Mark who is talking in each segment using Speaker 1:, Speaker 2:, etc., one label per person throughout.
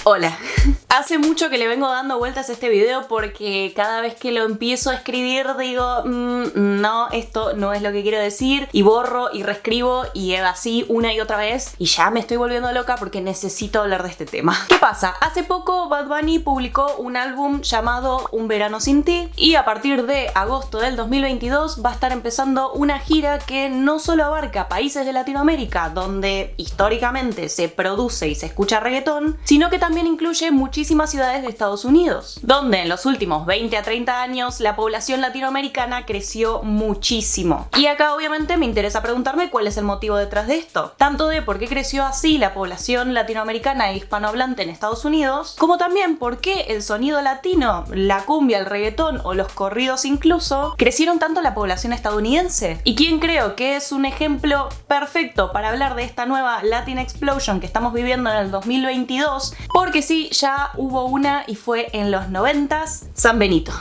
Speaker 1: Hola. Hace mucho que le vengo dando vueltas a este video porque cada vez que lo empiezo a escribir digo no, esto no es lo que quiero decir, y borro y reescribo y así una y otra vez, y ya me estoy volviendo loca porque necesito hablar de este tema. ¿Qué pasa? Hace poco Bad Bunny publicó un álbum llamado Un Verano Sin Ti, y a partir de agosto del 2022 va a estar empezando una gira que no solo abarca países de Latinoamérica donde históricamente se produce y se escucha reggaetón, sino que también incluye muchísimas ciudades de Estados Unidos, donde en los últimos 20 a 30 años la población latinoamericana creció muchísimo. Y acá obviamente me interesa preguntarme cuál es el motivo detrás de esto, tanto de por qué creció así la población latinoamericana e hispanohablante en Estados Unidos, como también por qué el sonido latino, la cumbia, el reggaetón o los corridos incluso, crecieron tanto en la población estadounidense. Y quién creo que es un ejemplo perfecto para hablar de esta nueva Latin Explosion que estamos viviendo en el 2022, porque sí, ya hubo una y fue en los 90s, San Benito.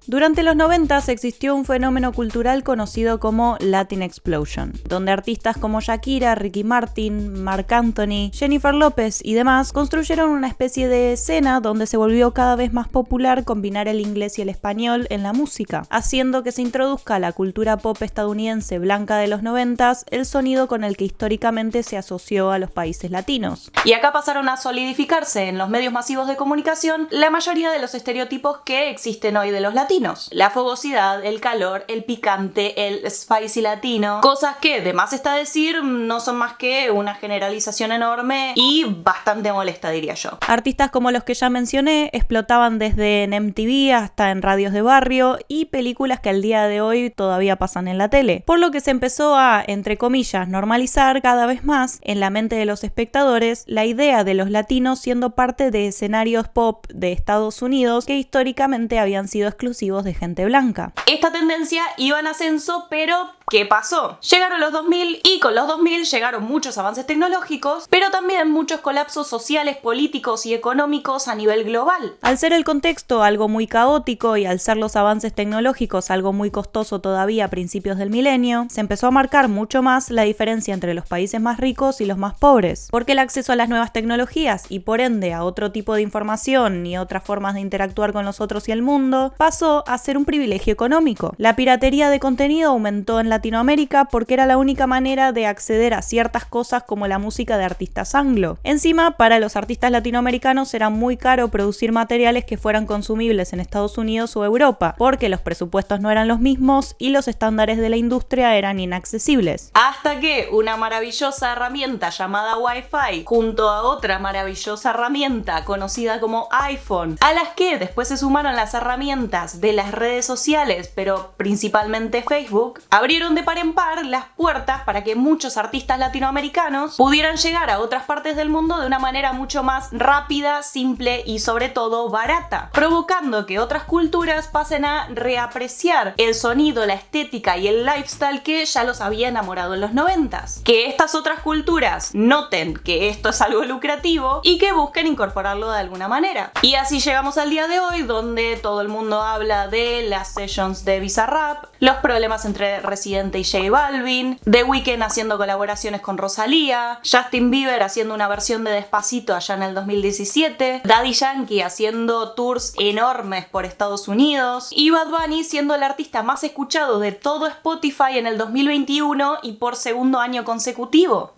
Speaker 1: Durante los 90s existió un fenómeno cultural conocido como Latin Explosion, donde artistas como Shakira, Ricky Martin, Marc Anthony, Jennifer López y demás construyeron una especie de escena donde se volvió cada vez más popular combinar el inglés y el español en la música, haciendo que se introduzca a la cultura pop estadounidense blanca de los 90s el sonido con el que históricamente se asoció a los países latinos. Y acá pasaron a solidificarse en los medios masivos de comunicación la mayoría de los estereotipos que existen hoy de los latinos. La fogosidad, el calor, el picante, el spicy latino, cosas que, de más está decir, no son más que una generalización enorme y bastante molesta, diría yo. Artistas como los que ya mencioné explotaban desde en MTV hasta en radios de barrio y películas que al día de hoy todavía pasan en la tele, por lo que se empezó a, entre comillas, normalizar cada vez más en la mente de los espectadores la idea de los latinos siendo parte de escenarios pop de Estados Unidos que históricamente habían sido exclusivos de gente blanca. Esta tendencia iba en ascenso, pero ¿qué pasó? Llegaron los 2000 y con los 2000 llegaron muchos avances tecnológicos, pero también muchos colapsos sociales, políticos y económicos a nivel global. Al ser el contexto algo muy caótico y al ser los avances tecnológicos algo muy costoso todavía a principios del milenio, se empezó a marcar mucho más la diferencia entre los países más ricos y los más pobres, porque el acceso a las nuevas tecnologías y por ende a otro tipo de información y otras formas de interactuar con los otros y el mundo pasó a ser un privilegio económico. La piratería de contenido aumentó en Latinoamérica porque era la única manera de acceder a ciertas cosas como la música de artistas anglo. Encima, para los artistas latinoamericanos era muy caro producir materiales que fueran consumibles en Estados Unidos o Europa, porque los presupuestos no eran los mismos y los estándares de la industria eran inaccesibles. Hasta que una maravillosa herramienta llamada Wi-Fi, junto a otra maravillosa herramienta conocida como iPhone, a las que después se sumaron las herramientas de las redes sociales, pero principalmente Facebook, abrieron de par en par las puertas para que muchos artistas latinoamericanos pudieran llegar a otras partes del mundo de una manera mucho más rápida, simple y sobre todo barata, provocando que otras culturas pasen a reapreciar el sonido, la estética y el lifestyle que ya los había enamorado en los 90s. Que estas otras culturas noten que esto es algo lucrativo y que busquen incorporarlo de alguna manera. Y así llegamos al día de hoy, donde todo el mundo habla de las sessions de Bizarrap, los problemas entre Residente y J Balvin, The Weeknd haciendo colaboraciones con Rosalía, Justin Bieber haciendo una versión de Despacito allá en el 2017, Daddy Yankee haciendo tours enormes por Estados Unidos y Bad Bunny siendo el artista más escuchado de todo Spotify en el 2021 y por segundo año consecutivo.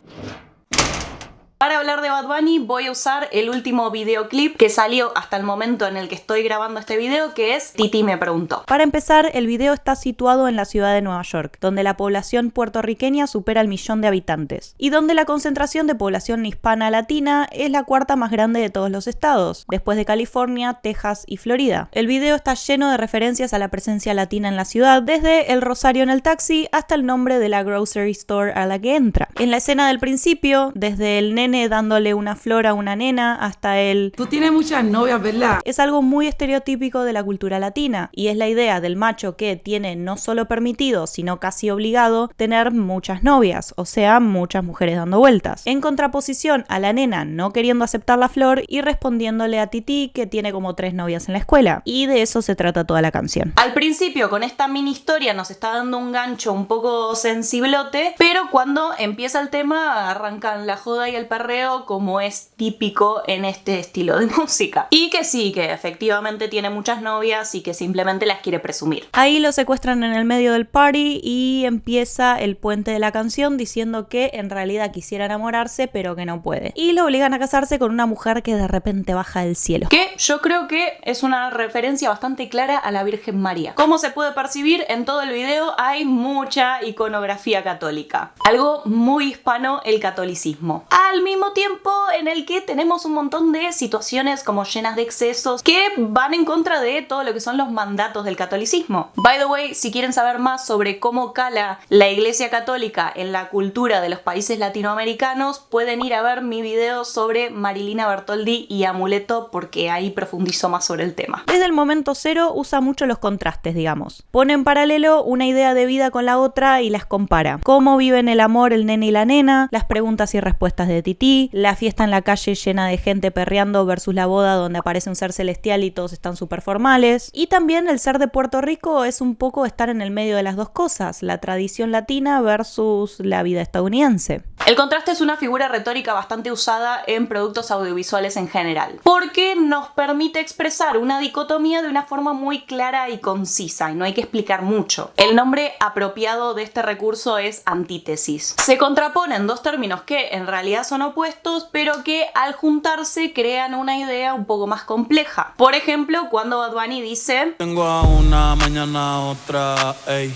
Speaker 1: Para hablar de Bad Bunny voy a usar el último videoclip que salió hasta el momento en el que estoy grabando este video, que es Titi me preguntó. Para empezar, el video está situado en la ciudad de Nueva York, donde la población puertorriqueña supera el 1.000.000 de habitantes y donde la concentración de población hispana latina es la cuarta más grande de todos los estados, después de California, Texas y Florida. El video está lleno de referencias a la presencia latina en la ciudad, desde el rosario en el taxi hasta el nombre de la grocery store a la que entra. En la escena del principio, desde el nene dándole una flor a una nena hasta el
Speaker 2: tú tienes muchas novias, ¿verdad?
Speaker 1: Es algo muy estereotípico de la cultura latina y es la idea del macho que tiene no solo permitido, sino casi obligado tener muchas novias, o sea, muchas mujeres dando vueltas. En contraposición a la nena no queriendo aceptar la flor y respondiéndole a Titi que tiene como 3 novias en la escuela. Y de eso se trata toda la canción. Al principio, con esta mini historia nos está dando un gancho un poco sensiblote, pero cuando empieza el tema arrancan la joda y el perreo perreo como es típico en este estilo de música. Y que sí, que efectivamente tiene muchas novias y que simplemente las quiere presumir. Ahí lo secuestran en el medio del party y empieza el puente de la canción diciendo que en realidad quisiera enamorarse pero que no puede. Y lo obligan a casarse con una mujer que de repente baja del cielo. Que yo creo que es una referencia bastante clara a la Virgen María. Como se puede percibir en todo el video, hay mucha iconografía católica. Algo muy hispano, el catolicismo. Al mismo tiempo en el que tenemos un montón de situaciones como llenas de excesos que van en contra de todo lo que son los mandatos del catolicismo. By the way, si quieren saber más sobre cómo cala la Iglesia Católica en la cultura de los países latinoamericanos, pueden ir a ver mi video sobre Marilina Bertoldi y Amuleto, porque ahí profundizo más sobre el tema. Desde el momento cero usa mucho los contrastes, digamos. Pone en paralelo una idea de vida con la otra y las compara. Cómo viven el amor el nene y la nena, las preguntas y respuestas de Tití, la fiesta en la calle llena de gente perreando versus la boda donde aparece un ser celestial y todos están súper formales. Y también el ser de Puerto Rico es un poco estar en el medio de las dos cosas, la tradición latina versus la vida estadounidense. El contraste es una figura retórica bastante usada en productos audiovisuales en general, porque nos permite expresar una dicotomía de una forma muy clara y concisa, y no hay que explicar mucho. El nombre apropiado de este recurso es antítesis. Se contraponen dos términos que en realidad son opuestos, pero que al juntarse crean una idea un poco más compleja. Por ejemplo, cuando Bad Bunny dice:
Speaker 3: tengo a una, mañana a otra, ey,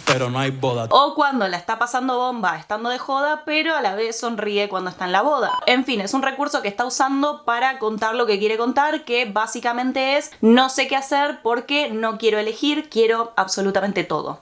Speaker 3: pero no hay boda.
Speaker 1: O cuando la está pasando bomba estando de joda, pero a la vez sonríe cuando está en la boda. En fin, es un recurso que está usando para contar lo que quiere contar, que básicamente es: no sé qué hacer porque no quiero elegir, quiero absolutamente todo.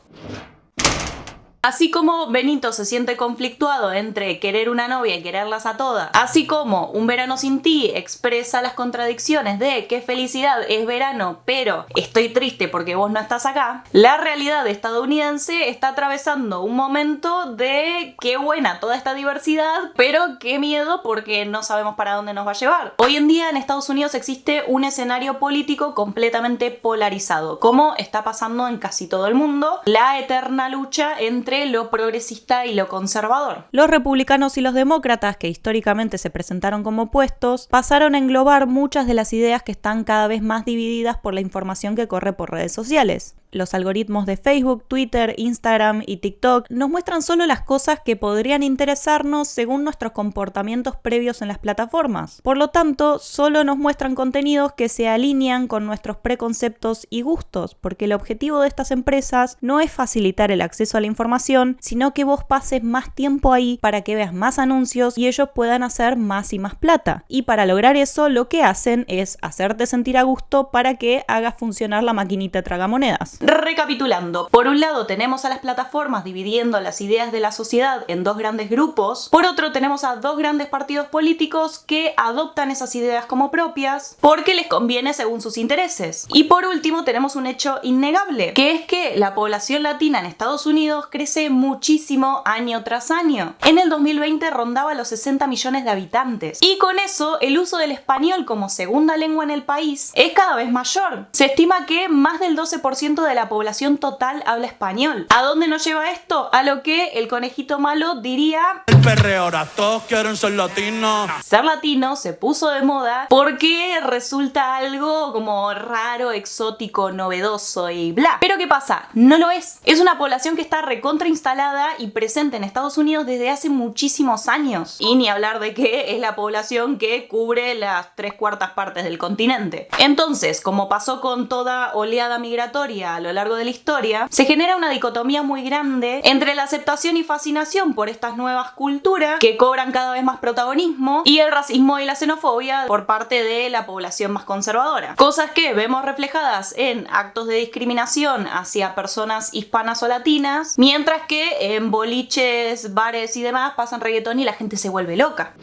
Speaker 1: Así como Benito se siente conflictuado entre querer una novia y quererlas a todas, así como Un verano sin ti expresa las contradicciones de qué felicidad es verano, pero estoy triste porque vos no estás acá, la realidad estadounidense está atravesando un momento de qué buena toda esta diversidad, pero qué miedo porque no sabemos para dónde nos va a llevar. Hoy en día en Estados Unidos existe un escenario político completamente polarizado, como está pasando en casi todo el mundo, la eterna lucha entre lo progresista y lo conservador. Los republicanos y los demócratas, que históricamente se presentaron como opuestos, pasaron a englobar muchas de las ideas que están cada vez más divididas por la información que corre por redes sociales. Los algoritmos de Facebook, Twitter, Instagram y TikTok nos muestran solo las cosas que podrían interesarnos según nuestros comportamientos previos en las plataformas. Por lo tanto, solo nos muestran contenidos que se alinean con nuestros preconceptos y gustos, porque el objetivo de estas empresas no es facilitar el acceso a la información, sino que vos pases más tiempo ahí para que veas más anuncios y ellos puedan hacer más y más plata. Y para lograr eso, lo que hacen es hacerte sentir a gusto para que hagas funcionar la maquinita tragamonedas. Recapitulando, por un lado tenemos a las plataformas dividiendo las ideas de la sociedad en dos grandes grupos, por otro tenemos a dos grandes partidos políticos que adoptan esas ideas como propias porque les conviene según sus intereses, y por último tenemos un hecho innegable, que es que la población latina en Estados Unidos crece muchísimo año tras año. En el 2020 rondaba los 60 millones de habitantes, y con eso el uso del español como segunda lengua en el país es cada vez mayor. Se estima que más del 12% de la población total habla español. ¿A dónde nos lleva esto? A lo que el conejito malo diría:
Speaker 3: El perreo, ahora todos quieren ser latinos.
Speaker 1: Ser latino se puso de moda porque resulta algo como raro, exótico, novedoso y bla. Pero ¿qué pasa? No lo es. Es una población que está recontra instalada y presente en Estados Unidos desde hace muchísimos años. Y ni hablar de que es la población que cubre las 3/4 partes del continente. Entonces, como pasó con toda oleada migratoria a lo largo de la historia, se genera una dicotomía muy grande entre la aceptación y fascinación por estas nuevas culturas que cobran cada vez más protagonismo y el racismo y la xenofobia por parte de la población más conservadora. Cosas que vemos reflejadas en actos de discriminación hacia personas hispanas o latinas, mientras que en boliches, bares y demás pasan reggaetón y la gente se vuelve loca.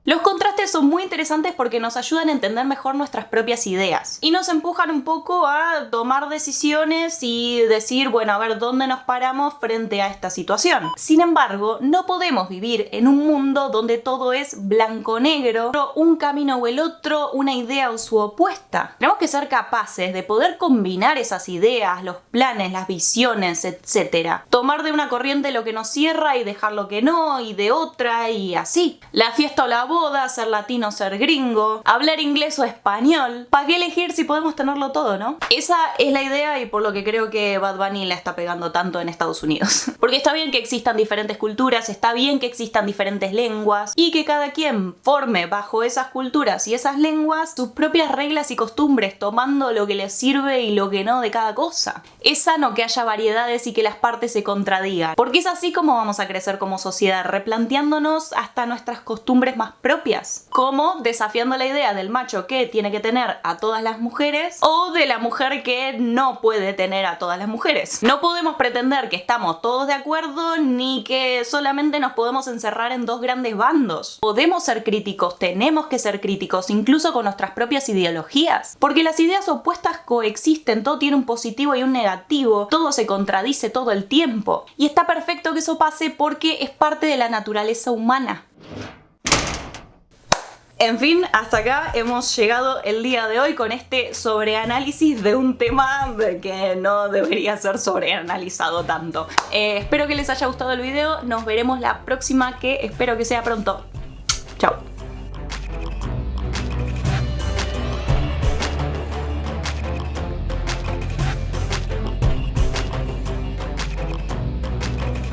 Speaker 1: Los contrastes son muy interesantes porque nos ayudan a entender mejor nuestras propias ideas y nos empujan un poco a tomar decisiones y decir, bueno, a ver dónde nos paramos frente a esta situación. Sin embargo, no podemos vivir en un mundo donde todo es blanco-negro, un camino o el otro, una idea o su opuesta. Tenemos que ser capaces de poder combinar esas ideas, los planes, las visiones, etc. Tomar de una corriente lo que nos cierra y dejar lo que no, y de otra, y así. La fiesta o la boda, ser latino o ser gringo, hablar inglés o español. ¿Para qué elegir si podemos tenerlo todo, no? Esa es la idea y por lo que creo que Bad Bunny la está pegando tanto en Estados Unidos. Porque está bien que existan diferentes culturas, está bien que existan diferentes lenguas y que cada quien forme bajo esas culturas y esas lenguas sus propias reglas y costumbres, tomando lo que les sirve y lo que no de cada cosa. Es sano que haya variedades y que las partes se contradigan, porque es así como vamos a crecer como sociedad, replanteándonos hasta nuestras costumbres más propias, como desafiando la idea del macho que tiene que tener a todas las mujeres o de la mujer que no puede tener a todas las mujeres. No podemos pretender que estamos todos de acuerdo ni que solamente nos podemos encerrar en dos grandes bandos. Podemos ser críticos, tenemos que ser críticos, incluso con nuestras propias ideologías, porque las ideas opuestas coexisten, todo tiene un positivo y un negativo, todo se contradice todo el tiempo. Y está perfecto que eso pase porque es parte de la naturaleza humana. En fin, hasta acá hemos llegado el día de hoy con este sobreanálisis de un tema que no debería ser sobreanalizado tanto. Espero que les haya gustado el video, nos veremos la próxima, que espero que sea pronto.